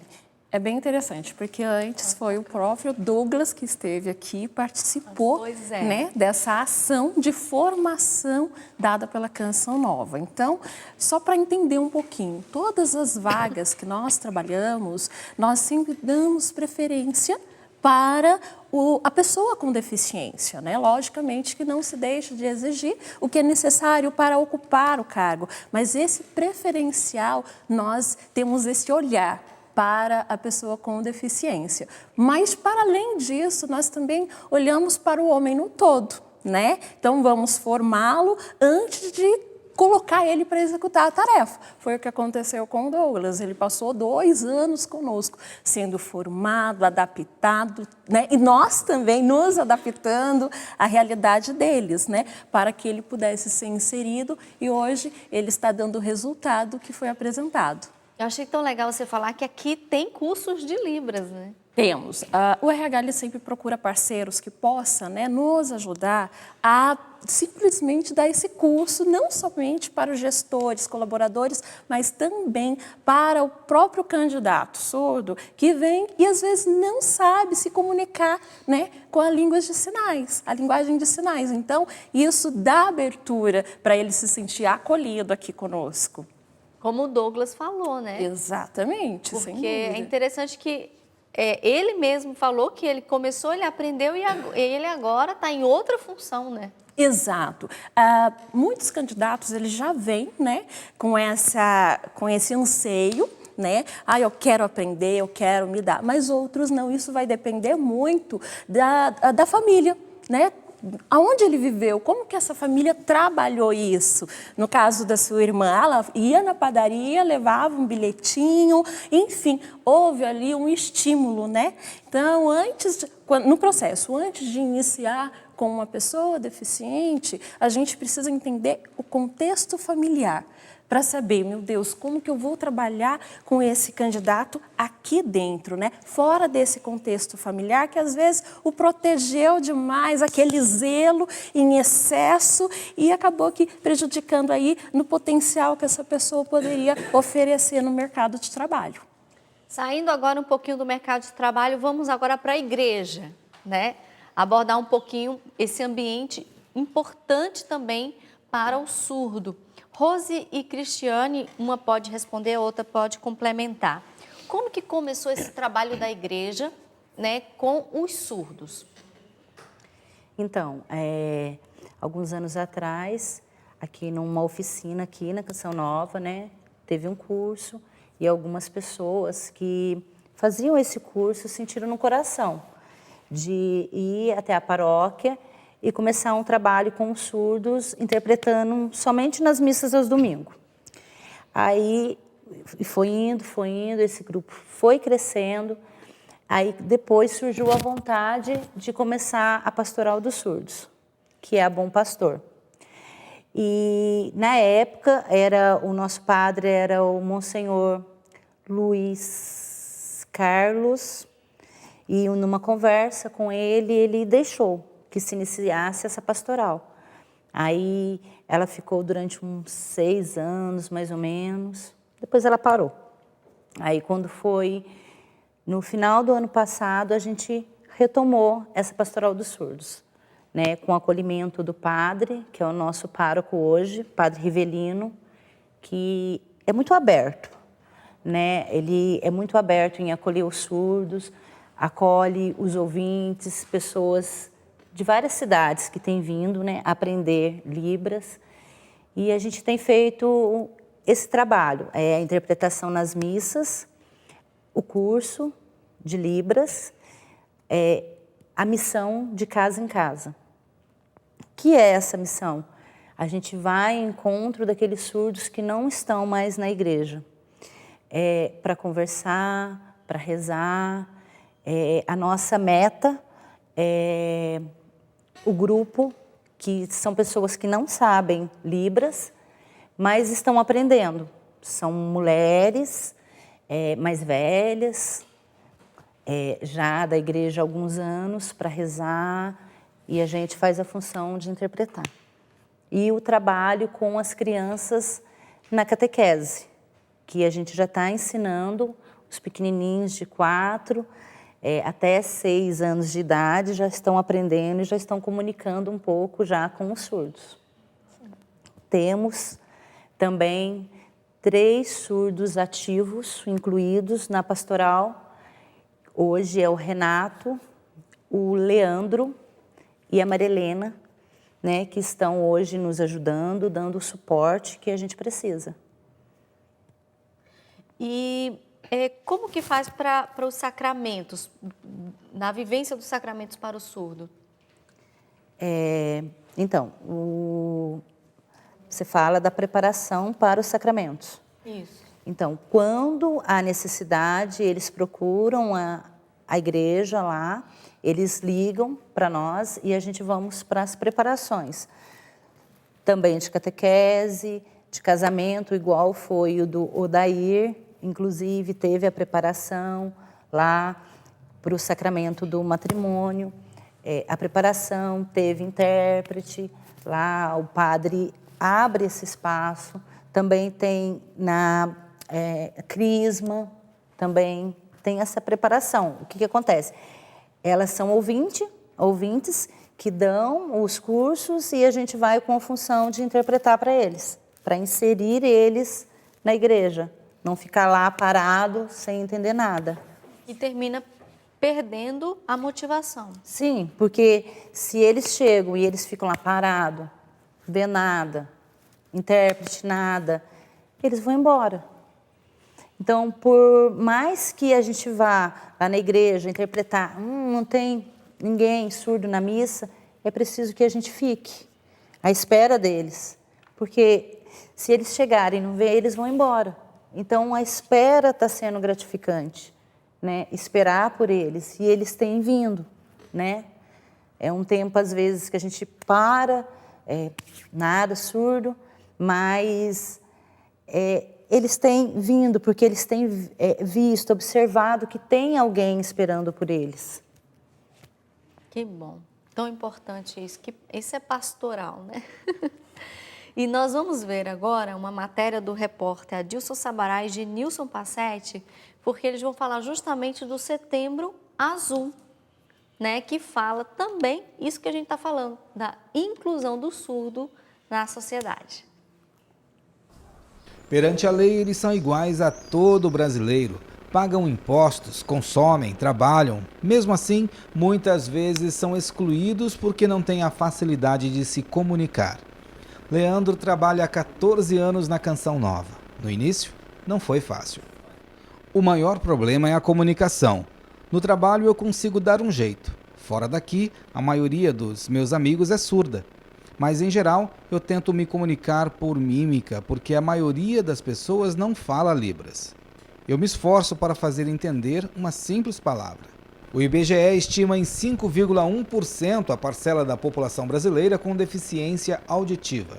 É bem interessante, porque antes foi o próprio Douglas que esteve aqui e participou né, dessa ação de formação dada pela Canção Nova. Então, só para entender um pouquinho, todas as vagas que nós trabalhamos, nós sempre damos preferência para a pessoa com deficiência, né? Logicamente que não se deixa de exigir o que é necessário para ocupar o cargo, mas esse preferencial, nós temos esse olhar para a pessoa com deficiência. Mas, para além disso, nós também olhamos para o homem no todo, né? Então, vamos formá-lo antes de colocar ele para executar a tarefa. Foi o que aconteceu com o Douglas. Ele passou 2 anos conosco, sendo formado, adaptado, né? E nós também nos adaptando à realidade deles, né? Para que ele pudesse ser inserido, e hoje ele está dando o resultado que foi apresentado. Eu achei tão legal você falar que aqui tem cursos de Libras, né? Temos. O RH ele sempre procura parceiros que possam, né, nos ajudar a simplesmente dar esse curso, não somente para os gestores, colaboradores, mas também para o próprio candidato surdo, que vem e às vezes não sabe se comunicar, né, com a língua de sinais, a linguagem de sinais. Então, isso dá abertura para ele se sentir acolhido aqui conosco. Como o Douglas falou, né? Exatamente, sem dúvida. Porque é interessante que ele mesmo falou que ele começou, ele aprendeu e ele agora está em outra função, né? Exato. Muitos candidatos eles já vêm, né, com esse anseio né? Ah, eu quero aprender, eu quero me dar. Mas outros não. Isso vai depender muito da família, né? Aonde ele viveu, como que essa família trabalhou isso? No caso da sua irmã, ela ia na padaria, levava um bilhetinho, enfim, houve ali um estímulo, né? Então, no processo, antes de iniciar com uma pessoa deficiente, a gente precisa entender o contexto familiar, para saber, meu Deus, como que eu vou trabalhar com esse candidato aqui dentro, né? Fora desse contexto familiar, que às vezes o protegeu demais, aquele zelo em excesso e acabou que prejudicando aí no potencial que essa pessoa poderia oferecer no mercado de trabalho. Saindo agora um pouquinho do mercado de trabalho, vamos agora para a igreja, né? Abordar um pouquinho esse ambiente importante também para o surdo. Rose e Cristiane, uma pode responder, a outra pode complementar. Como que começou esse trabalho da igreja, né, com os surdos? Então, alguns anos atrás, aqui numa oficina aqui na Canção Nova, né, teve um curso e algumas pessoas que faziam esse curso sentiram no coração de ir até a paróquia e começar um trabalho com os surdos, interpretando somente nas missas aos domingos. Aí foi indo, esse grupo foi crescendo. Aí depois surgiu a vontade de começar a pastoral dos surdos, que é a Bom Pastor. E na época o nosso padre era o Monsenhor Luiz Carlos, e numa conversa com ele deixou que se iniciasse essa pastoral. Aí ela ficou durante uns 6 anos, mais ou menos, depois ela parou. Aí quando foi no final do ano passado, a gente retomou essa pastoral dos surdos, né, com o acolhimento do padre, que é o nosso pároco hoje, Padre Rivelino, que é muito aberto, né? Ele é muito aberto em acolher os surdos, acolhe os ouvintes, pessoas de várias cidades que têm vindo, né, aprender Libras. E a gente tem feito esse trabalho, a interpretação nas missas, o curso de Libras, a missão de casa em casa. O que é essa missão? A gente vai ao encontro daqueles surdos que não estão mais na igreja, para conversar, para rezar. A nossa meta é o grupo, que são pessoas que não sabem Libras, mas estão aprendendo. São mulheres mais velhas, já da igreja há alguns anos, para rezar, e a gente faz a função de interpretar. E o trabalho com as crianças na catequese, que a gente já está ensinando os pequenininhos de 4 até 6 anos de idade, já estão aprendendo e já estão comunicando um pouco já com os surdos. Sim. Temos também 3 surdos ativos incluídos na pastoral. Hoje é o Renato, o Leandro e a Marilena, né, que estão hoje nos ajudando, dando o suporte que a gente precisa. E como que faz para os sacramentos, na vivência dos sacramentos para o surdo? Então, você fala da preparação para os sacramentos. Isso. Então, quando há necessidade, eles procuram a igreja lá, eles ligam para nós e a gente vamos para as preparações. Também de catequese, de casamento, igual foi o do Odair, inclusive teve a preparação lá para o sacramento do matrimônio. A preparação teve intérprete, lá o padre abre esse espaço. Também tem na crisma, também tem essa preparação. O que acontece? Elas são ouvintes que dão os cursos e a gente vai com a função de interpretar para eles, para inserir eles na igreja, não ficar lá parado sem entender nada. E termina perdendo a motivação. Sim, porque se eles chegam e eles ficam lá parados, vê nada, intérprete nada, eles vão embora. Então, por mais que a gente vá lá na igreja interpretar, não tem ninguém surdo na missa, é preciso que a gente fique à espera deles. Porque se eles chegarem e não ver, eles vão embora. Então, a espera está sendo gratificante, né? Esperar por eles, e eles têm vindo, né? É um tempo, às vezes, que a gente para, nada, surdo, mas eles têm vindo, porque eles têm visto, observado que tem alguém esperando por eles. Que bom, tão importante isso, que isso é pastoral, né? E nós vamos ver agora uma matéria do repórter Adilson Sabará e de Nilson Passetti, porque eles vão falar justamente do Setembro Azul, né, que fala também isso que a gente está falando, da inclusão do surdo na sociedade. Perante a lei, eles são iguais a todo brasileiro. Pagam impostos, consomem, trabalham. Mesmo assim, muitas vezes são excluídos porque não têm a facilidade de se comunicar. Leandro trabalha há 14 anos na Canção Nova. No início, não foi fácil. O maior problema é a comunicação. No trabalho eu consigo dar um jeito. Fora daqui, a maioria dos meus amigos é surda. Mas, em geral, eu tento me comunicar por mímica, porque a maioria das pessoas não fala Libras. Eu me esforço para fazer entender uma simples palavra. O IBGE estima em 5,1% a parcela da população brasileira com deficiência auditiva.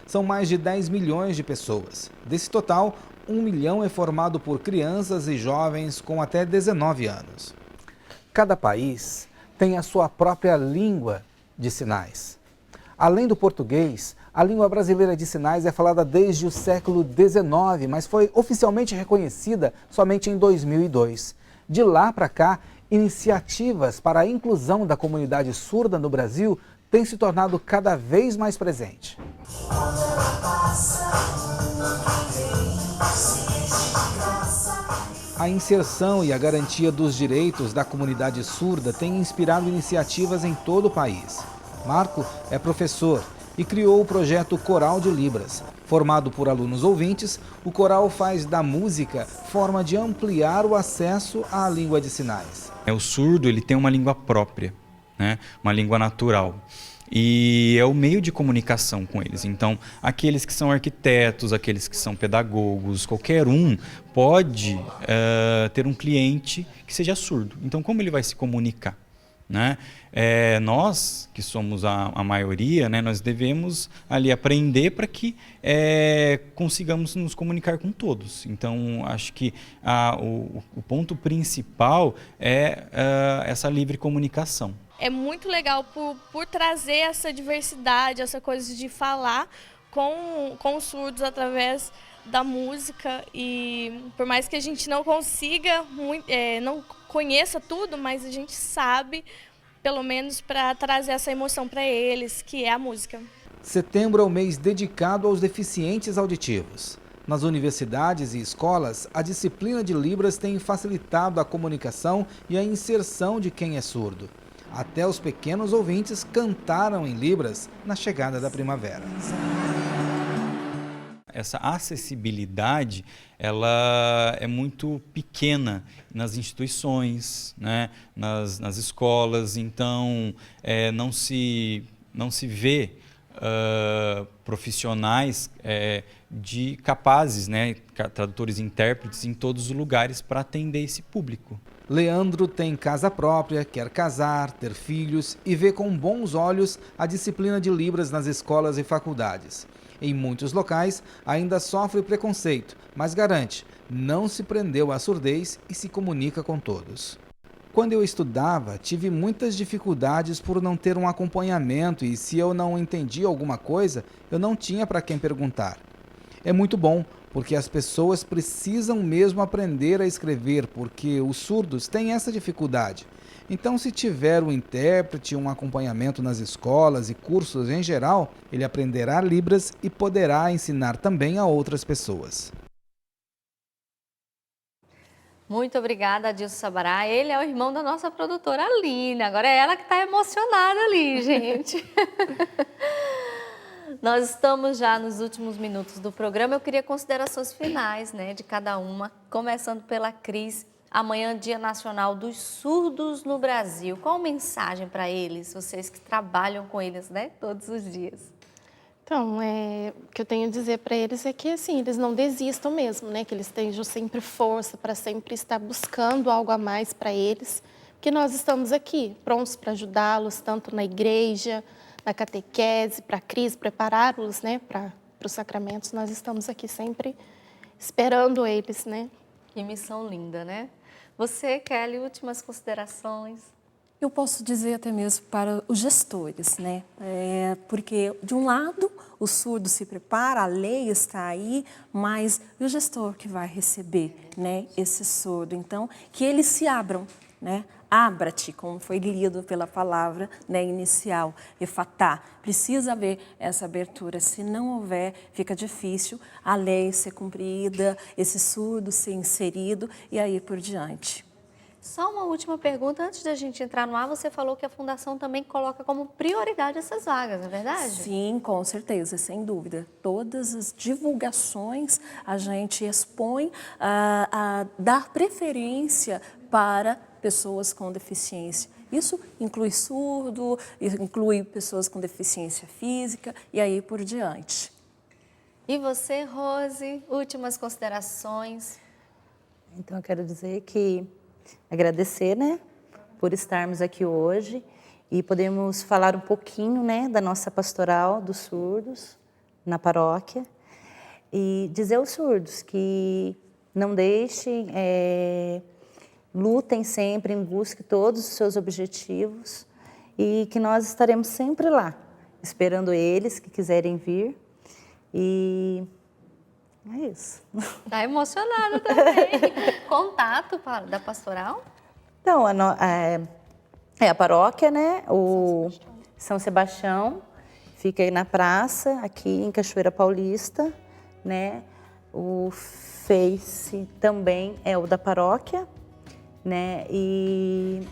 São mais de 10 milhões de pessoas. Desse total, 1 milhão é formado por crianças e jovens com até 19 anos. Cada país tem a sua própria língua de sinais. Além do português, a língua brasileira de sinais é falada desde o século XIX, mas foi oficialmente reconhecida somente em 2002. De lá para cá, iniciativas para a inclusão da comunidade surda no Brasil têm se tornado cada vez mais presente. A inserção e a garantia dos direitos da comunidade surda tem inspirado iniciativas em todo o país. Marco é professor e criou o projeto Coral de Libras. Formado por alunos ouvintes, o coral faz da música forma de ampliar o acesso à língua de sinais. O surdo ele tem uma língua própria, né? Uma língua natural. E é o meio de comunicação com eles. Então, aqueles que são arquitetos, aqueles que são pedagogos, qualquer um pode ter um cliente que seja surdo. Então, como ele vai se comunicar? Né? Nós, que somos a maioria, né, nós devemos ali aprender para que consigamos nos comunicar com todos. Então, acho que o ponto principal é essa livre comunicação. É muito legal por trazer essa diversidade, essa coisa de falar com os surdos através da música. E por mais que a gente não consiga, não conheça tudo, mas a gente sabe, pelo menos para trazer essa emoção para eles, que é a música. Setembro é o mês dedicado aos deficientes auditivos. Nas universidades e escolas, a disciplina de Libras tem facilitado a comunicação e a inserção de quem é surdo. Até os pequenos ouvintes cantaram em Libras na chegada da primavera. Essa acessibilidade, ela é muito pequena nas instituições, né? nas escolas, então não se vê profissionais capazes, né? Tradutores e intérpretes em todos os lugares para atender esse público. Leandro tem casa própria, quer casar, ter filhos e vê com bons olhos a disciplina de Libras nas escolas e faculdades. Em muitos locais ainda sofre preconceito, mas garante, não se prendeu à surdez e se comunica com todos. Quando eu estudava, tive muitas dificuldades por não ter um acompanhamento e se eu não entendia alguma coisa, eu não tinha para quem perguntar. É muito bom, porque as pessoas precisam mesmo aprender a escrever, porque os surdos têm essa dificuldade. Então, se tiver um intérprete, um acompanhamento nas escolas e cursos em geral, ele aprenderá Libras e poderá ensinar também a outras pessoas. Muito obrigada, Adilson Sabará. Ele é o irmão da nossa produtora Aline. Agora é ela que está emocionada ali, gente. Nós estamos já nos últimos minutos do programa. Eu queria considerações finais, né, de cada uma, começando pela Cris. Amanhã, Dia Nacional dos Surdos no Brasil. Qual a mensagem para eles, vocês que trabalham com eles, né, todos os dias? Então, o que eu tenho a dizer para eles é que, assim, eles não desistam mesmo, né? Que eles tenham sempre força para sempre estar buscando algo a mais para eles, porque nós estamos aqui, prontos para ajudá-los, tanto na igreja, na catequese, para a Cris, prepará-los, né, para os sacramentos. Nós estamos aqui sempre esperando eles, né? Que missão linda, né? Você, Kelly, últimas considerações? Eu posso dizer até mesmo para os gestores, né? Porque, de um lado, o surdo se prepara, a lei está aí, mas o gestor que vai receber, né, esse surdo. Então, que eles se abram, né? Abra-te, como foi lido pela palavra, né, inicial, efatá. Precisa haver essa abertura. Se não houver, fica difícil a lei ser cumprida, esse surdo ser inserido e aí por diante. Só uma última pergunta, antes da gente entrar no ar, você falou que a Fundação também coloca como prioridade essas vagas, não é verdade? Sim, com certeza, sem dúvida. Todas as divulgações a gente expõe a dar preferência para pessoas com deficiência. Isso inclui surdo, inclui pessoas com deficiência física e aí por diante. E você, Rose, últimas considerações? Então, eu quero dizer que agradecer, né, por estarmos aqui hoje e podemos falar um pouquinho, né, da nossa pastoral dos surdos na paróquia e dizer aos surdos que não deixem, lutem sempre em busca de todos os seus objetivos e que nós estaremos sempre lá, esperando eles que quiserem vir e é isso. Está emocionada também. Contato da pastoral? Então, a paróquia, né? O São Sebastião, fica aí na praça, aqui em Cachoeira Paulista, né? O Face também é o da paróquia, né? E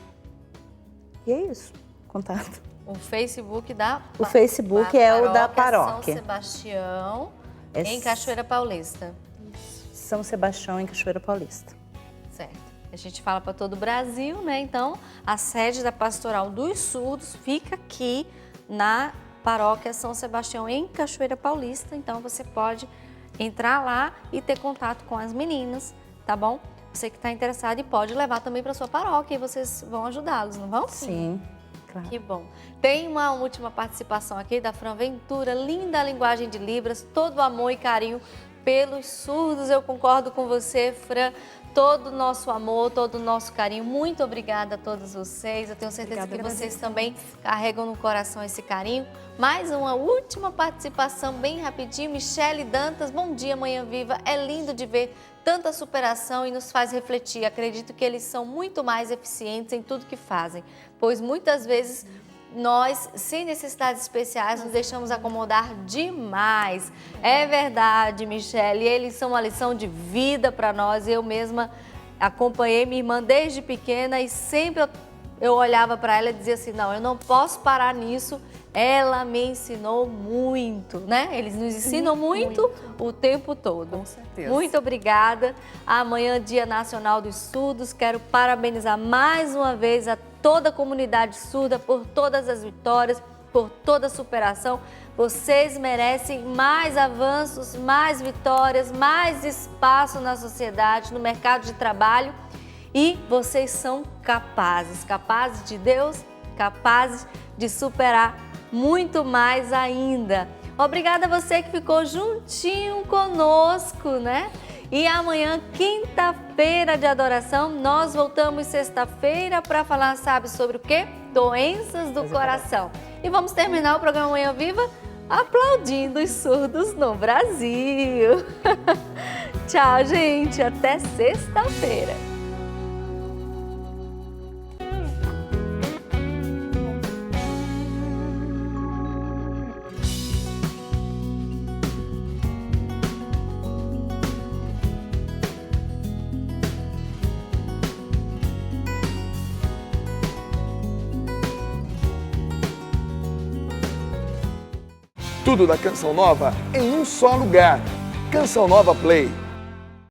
é isso, contato. O Facebook da O Facebook é o da paróquia. São Sebastião, em Cachoeira Paulista. São Sebastião, em Cachoeira Paulista. Certo. A gente fala para todo o Brasil, né? Então, a sede da Pastoral dos Surdos fica aqui na Paróquia São Sebastião, em Cachoeira Paulista. Então, você pode entrar lá e ter contato com as meninas, tá bom? Você que está interessado e pode levar também para sua paróquia e vocês vão ajudá-los, não vão? Sim, claro. Que bom. Tem uma última participação aqui da Fran Ventura, linda linguagem de Libras, todo o amor e carinho pelos surdos. Eu concordo com você, Fran. Todo o nosso amor, todo o nosso carinho. Muito obrigada a todos vocês. Eu tenho certeza que vocês também carregam no coração esse carinho. Mais uma última participação bem rapidinho. Michele Dantas, bom dia, Manhã Viva. É lindo de ver tanta superação e nos faz refletir. Acredito que eles são muito mais eficientes em tudo que fazem, pois muitas vezes nós, sem necessidades especiais, nos deixamos acomodar demais. É verdade, Michele, eles são uma lição de vida para nós. Eu mesma acompanhei minha irmã desde pequena e sempre eu olhava para ela e dizia assim, não, eu não posso parar nisso. Ela me ensinou muito, né? Eles nos ensinam muito o tempo todo. Com certeza. Muito obrigada. Amanhã, Dia Nacional dos Surdos. Quero parabenizar mais uma vez a toda a comunidade surda por todas as vitórias, por toda a superação. Vocês merecem mais avanços, mais vitórias, mais espaço na sociedade, no mercado de trabalho. E vocês são capazes de Deus, capazes de superar muito mais ainda. Obrigada a você que ficou juntinho conosco, né? E amanhã, quinta-feira de adoração, nós voltamos sexta-feira para falar, sabe, sobre o quê? Doenças do coração. E vamos terminar o programa Manhã Viva aplaudindo os surdos no Brasil. Tchau, gente. Até sexta-feira. Tudo da Canção Nova em um só lugar. Canção Nova Play.